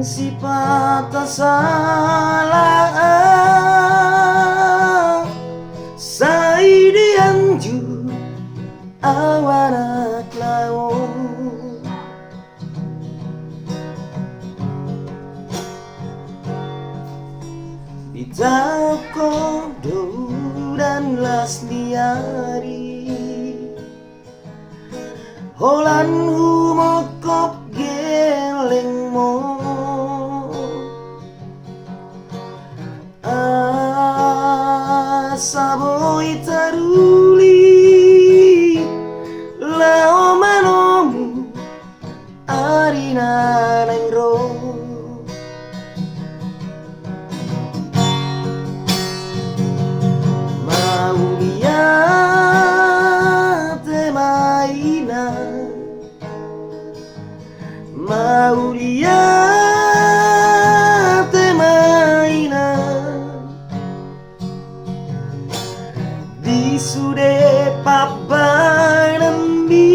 sifat salah sai dianju awanak laut Bitau kodo dan lasniari Holan humokop geleng mo Saboy taruli lao manomu arina nangro Maulia te maina Maulia te maina Di sude pabanembi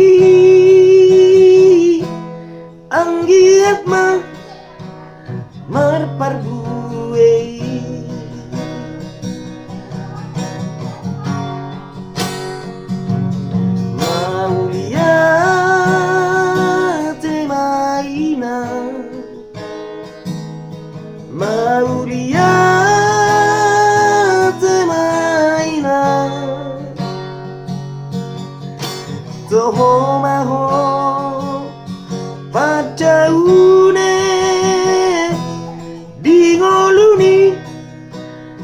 Anggiat ma marparbuei Maulia te maina Maulia te maina Toho maho pada une di ngoluni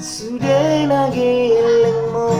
sudah nageleng mo